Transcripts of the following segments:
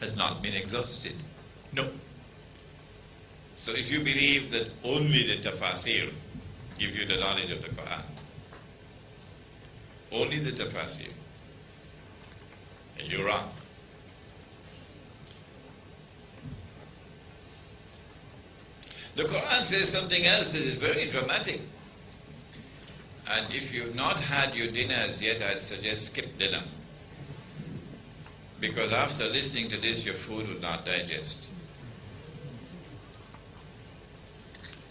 has not been exhausted. No. So if you believe that only the tafasir give you the knowledge of the Qur'an, only the tafasir, and you're wrong. The Qur'an says something else that is very dramatic. And if you've not had your dinner as yet, I'd suggest skip dinner. Because after listening to this, your food would not digest.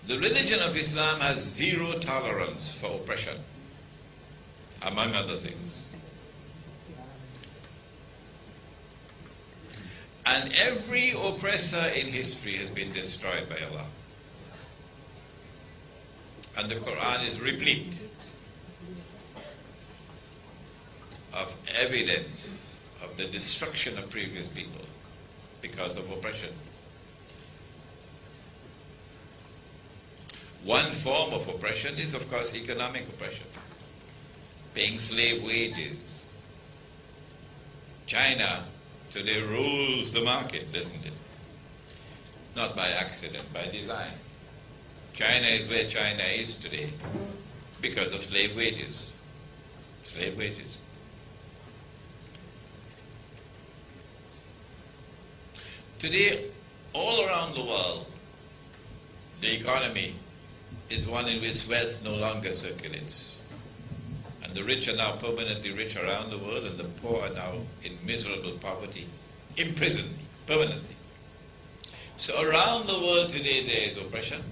The religion of Islam has zero tolerance for oppression, among other things. And every oppressor in history has been destroyed by Allah. And the Qur'an is replete of evidence of the destruction of previous people because of oppression. One form of oppression is, of course, economic oppression. Paying slave wages. China today rules the market, doesn't it? Not by accident, by design. China is where China is today because of slave wages. Slave wages. Today, all around the world, the economy is one in which wealth no longer circulates. And the rich are now permanently rich around the world, and the poor are now in miserable poverty, imprisoned permanently. So around the world today there is oppression.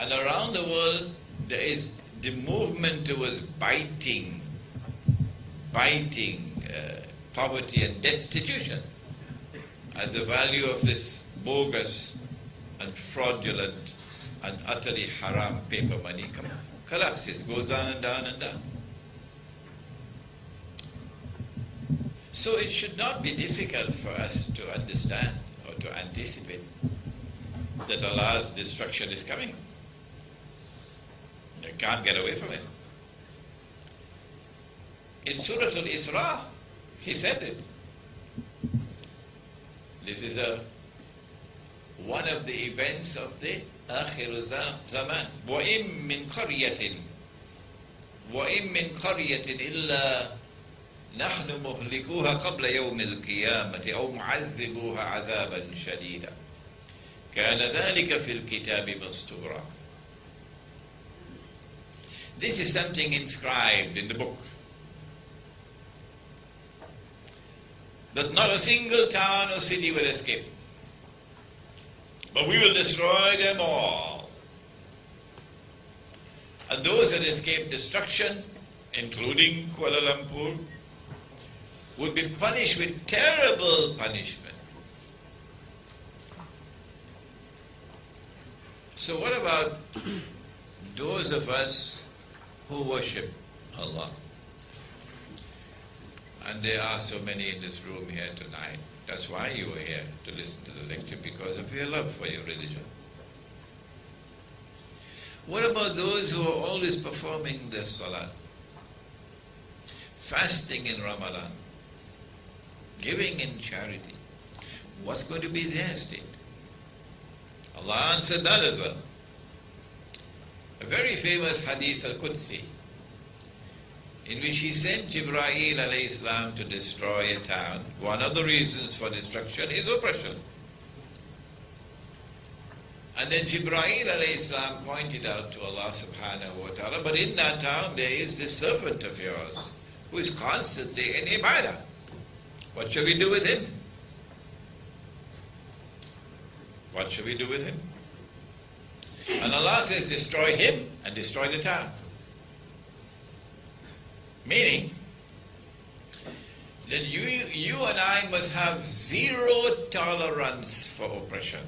And around the world there is the movement towards biting poverty and destitution as the value of this bogus and fraudulent and utterly haram paper money collapses, goes down and down and down. So it should not be difficult for us to understand or to anticipate that Allah's destruction is coming. You can't get away from it. In Surah Al-Isra, He said it. This is one of the events of the Akhir Zaman. وَإِن مِّن قَرْيَةٍ إِلَّا نَحْنُ مُهْلِكُوهَا قَبْلَ يَوْمِ الْقِيَامَةِ أَوْ مُعَذِّبُوهَا عَذَابًا شَدِيدًا كَانَ ذَلِكَ فِي الْكِتَابِ مَسْطُورًا. This is something inscribed in the book. That not a single town or city will escape. But we will destroy them all. And those that escape destruction, including Kuala Lumpur, would be punished with terrible punishment. So what about those of us who worship Allah? And there are so many in this room here tonight. That's why you are here, to listen to the lecture, because of your love for your religion. What about those who are always performing their salat, fasting in Ramadan, giving in charity? What's going to be their state? Allah answered that as well. A very famous hadith al-Qudsi, in which He sent Jibreel alayhi salam to destroy a town. One of the reasons for destruction is oppression. And then Jibreel alayhi salam pointed out to Allah subhanahu wa ta'ala, but in that town there is this servant of yours who is constantly in ibadah. What shall we do with him? What shall we do with him? And Allah says, destroy him and destroy the town. Meaning that you and I must have zero tolerance for oppression.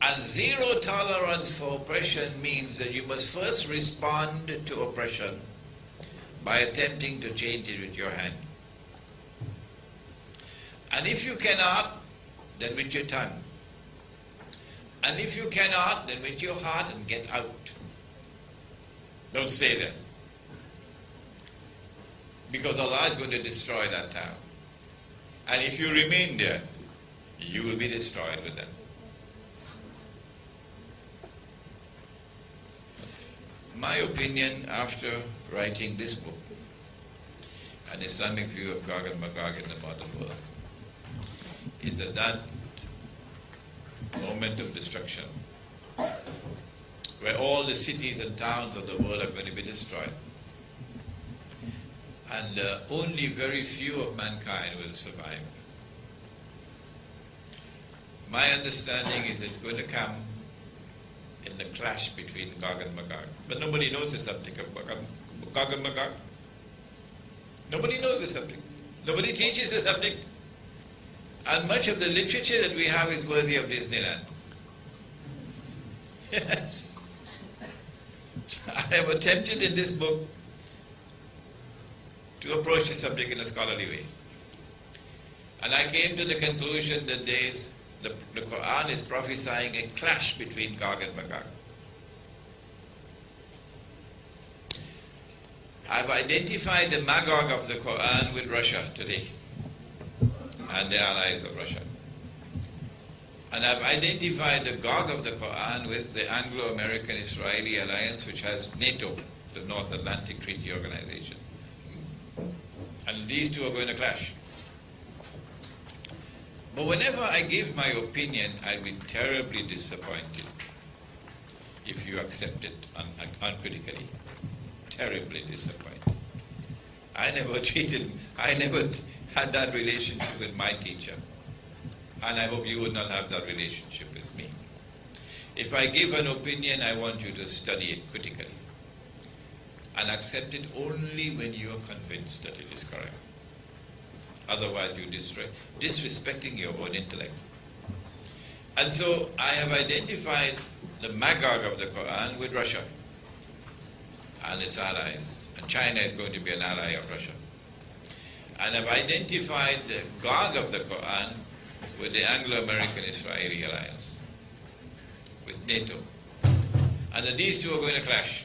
And zero tolerance for oppression means that you must first respond to oppression by attempting to change it with your hand. And if you cannot, then with your tongue. And if you cannot, then with your heart, and get out. Don't stay there. Because Allah is going to destroy that town. And if you remain there, you will be destroyed with them. My opinion after writing this book, An Islamic View of Gog and Magog in the Modern World, is that that moment of destruction, where all the cities and towns of the world are going to be destroyed, and only very few of mankind will survive. My understanding is it's going to come in the clash between Gog and Magog. But nobody knows the subject of Gog and Magog. Nobody knows the subject. Nobody teaches the subject. And much of the literature that we have is worthy of Disneyland. Yes. I have attempted in this book to approach the subject in a scholarly way. And I came to the conclusion that the Qur'an is prophesying a clash between Gog and Magog. I've identified the Magog of the Qur'an with Russia today and the allies of Russia. And I've identified the Gog of the Qur'an with the Anglo-American Israeli alliance, which has NATO, the North Atlantic Treaty Organization. And these two are going to clash. But whenever I give my opinion, I'll be terribly disappointed if you accept it uncritically. Terribly disappointed. I never had that relationship with my teacher. And I hope you would not have that relationship with me. If I give an opinion, I want you to study it critically and accept it only when you are convinced that it is correct. Otherwise, you disrespecting your own intellect. And so I have identified the Magog of the Qur'an with Russia and its allies. And China is going to be an ally of Russia. And I've identified the Gog of the Qur'an with the Anglo-American Israeli alliance, with NATO. And that these two are going to clash.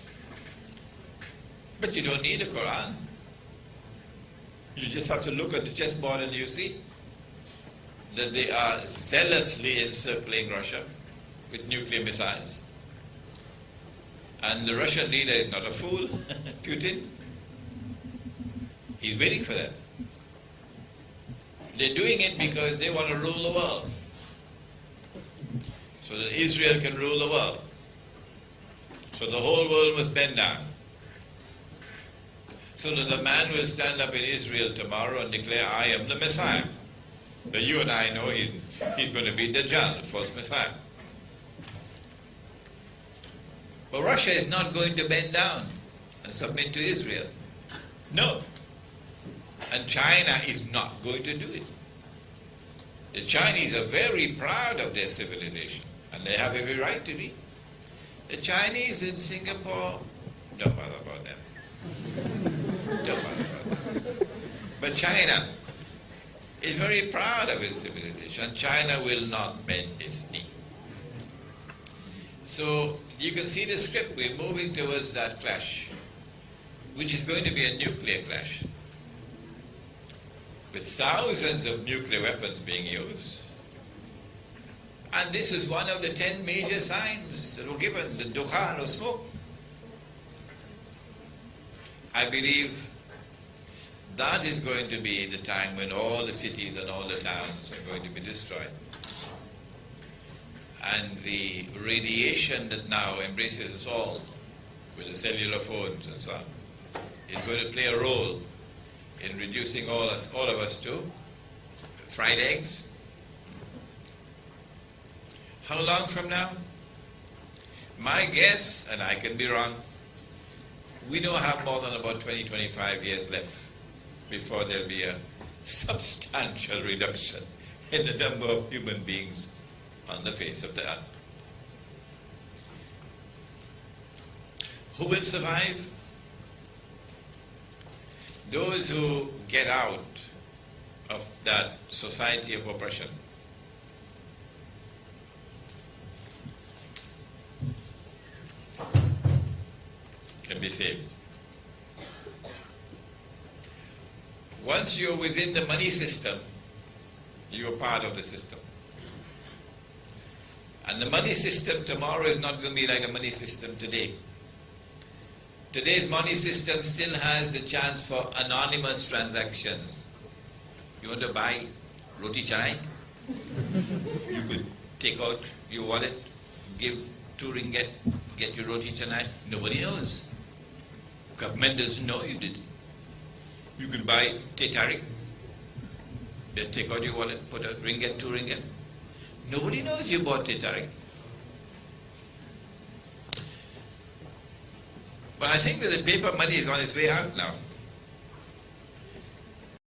But you don't need a Qur'an. You just have to look at the chessboard and you see that they are zealously encircling Russia with nuclear missiles. And the Russian leader is not a fool, Putin. He's waiting for them. They're doing it because they want to rule the world, so that Israel can rule the world. So the whole world must bend down, so that a man will stand up in Israel tomorrow and declare, I am the Messiah. But you and I know he's going to be Dajjal, the false Messiah. But Russia is not going to bend down and submit to Israel. No. And China is not going to do it. The Chinese are very proud of their civilization, and they have every right to be. The Chinese in Singapore, don't bother about them. Don't bother about them. But China is very proud of its civilization, and China will not bend its knee. So you can see the script. We're moving towards that clash, which is going to be a nuclear clash, with thousands of nuclear weapons being used. And this is one of the 10 major signs that were given, the dukhan or smoke. I believe that is going to be the time when all the cities and all the towns are going to be destroyed. And the radiation that now embraces us all, with the cellular phones and so on, is going to play a role in reducing all of us to fried eggs. How long from now? My guess, and I can be wrong, we don't have more than about 20-25 years left before there'll be a substantial reduction in the number of human beings on the face of the earth. Who will survive? Those who get out of that society of oppression. Can be saved. Once you're within the money system, You are part of the system. And the money system tomorrow is not going to be like a money system today. Today's money system still has a chance for anonymous transactions. You want to buy roti chai? You could take out your wallet, give 2 ringgit, get your roti chai. Nobody knows. Government doesn't know you did. You could buy teh tarik. Just take out your wallet, put a ringgit, 2 ringgit. Nobody knows you bought teh tarik. But I think that the paper money is on its way out now.